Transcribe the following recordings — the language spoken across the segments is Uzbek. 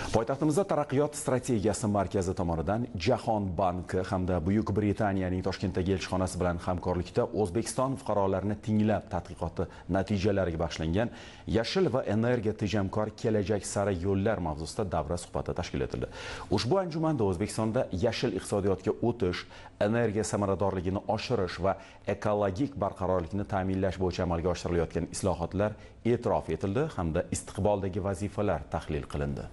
Poytaxtimizda taraqqiyot strategiyasi markazi tomonidan Jahon banki hamda Buyuk Britaniyaning Toshkentdagi elchixonasi bilan hamkorlikda O'zbekiston fuqarolarini tinglab tadqiqoti natijalariga bag'ishlangan yashil va energiya tejamkor kelajak sari yo'llar mavzusida davra suhbati tashkil etildi. Ushbu anjumanda O'zbekistonda yashil iqtisodiyotga o'tish, energiya samaradorligini oshirish va ekologik barqarorlikni ta'minlash bo'yicha amalga oshirilayotgan islohotlar e'tirof etildi hamda istiqboldagi vazifalar tahlil qilindi.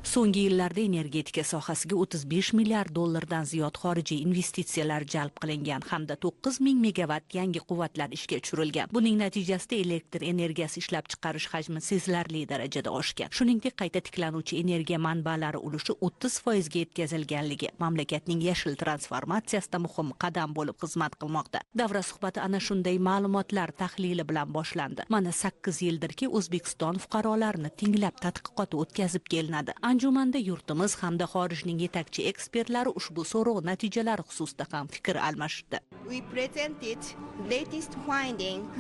So'nggi yillarda energetika sohasiga 35 milliard dollardan ziyod xorijiy investitsiyalar jalb qilingan hamda 9000 megawatt yangi quvvatlar ishga tushirilgan. Buning natijasida elektr energiyasi ishlab chiqarish hajmi sezilarli darajada oshgan. Shuningdek, qayta tiklanuvchi energiya manbalari ulushi 30% ga yetkazilganligi mamlakatning yashil transformatsiyasida muhim qadam bo'lib xizmat qilmoqda. Davra suhbati ana shunday ma'lumotlar tahlili bilan boshlandi. Mana 8 yildirki O'zbekiston fuqarolarini tinglab tadqiqot o'tkazib kelinadi. Anjumanda yurtimiz hamda xorijning yetakchi ekspertlari ushbu so'rov natijalari xususida ham fikr almashdi.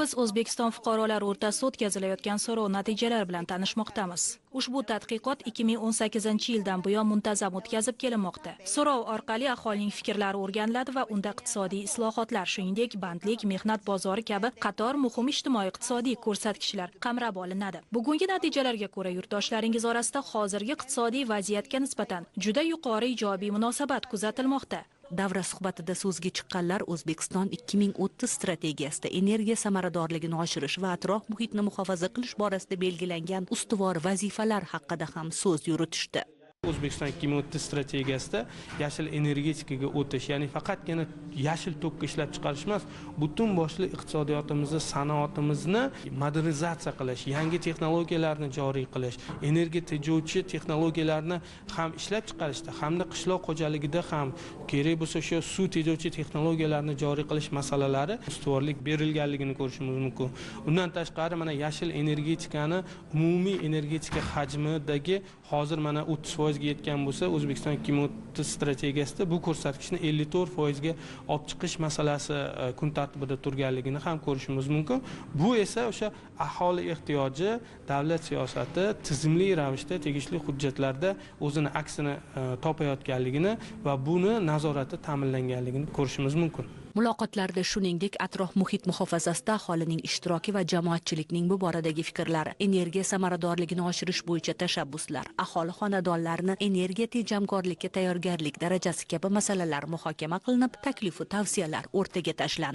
Biz O'zbekiston fuqarolari o'rtasida o'tkazilayotgan so'rov natijalari bilan tanishmoqdamiz. Ushbu tadqiqot 2018-yildan buyon muntazam o'tkazib kelinmoqda. So'rov orqali aholining fikrlari o'rganiladi va unda iqtisodiy islohotlar, shuningdek bandlik, mehnat bozori kabi qator muhim ijtimoiy-iqtisodiy ko'rsatkichlar qamrab olinadi. Bugungi natijalarga ko'ra yurtdoshlaringiz orasida hozirgi iqtisodiy vaziyatga nisbatan juda yuqori ijobiy munosabat kuzatilmoqda. Davra suhbatida so'zga chiqqanlar O'zbekiston 2030 strategiyasida energiya samaradorligini oshirish va atrof muhitni muhofaza qilish borasida belgilangan ustuvor vazifalar haqida ham so'z yuritishdi. O'zbekiston 2030 strategiyasida yashil energetikaga o'tish, ya'ni faqatgina yashil tokka ishlab chiqarish emas, butun boshli iqtisodiyotimizni, sanoatimizni modernizatsiya qilish, yangi texnologiyalarni joriy qilish, energiya tejovchi texnologiyalarni ham ishlab chiqarishda, hamda qishloq xo'jaligida ham kerak bo'lsa o'sha suv tejovchi texnologiyalarni joriy qilish masalalari ustuvorlik berilganligini ko'rishimiz mumkin. Undan tashqari mana yashil energetikani umumiy energetika hajmidagi hozir mana 30% ga yetgan bo'lsa, O'zbekiston 2030 strategiyasida bu ko'rsatkichni 54% ga olib chiqish masalasi kun tartibida turganligini ham ko'rishimiz mumkin. Bu esa o'sha aholi ehtiyoji, davlat siyosati tizimli ravishda tegishli hujjatlarda o'zini aksini topayotganligini va buni nazorati ta'minlanganligini ko'rishimiz mumkin. Muloqotlarda shuningdek atrof muhit muhofazasida aholining ishtiroki va jamoatchilikning bu boradagi fikrlari, energiya samaradorligini oshirish bo'yicha tashabbuslar, aholi xonadonlarini energiya tejamkorlikka tayyorgarlik darajasi kabi masalalar muhokama qilinib, taklif va tavsiyalar o'rtaga tashlandi.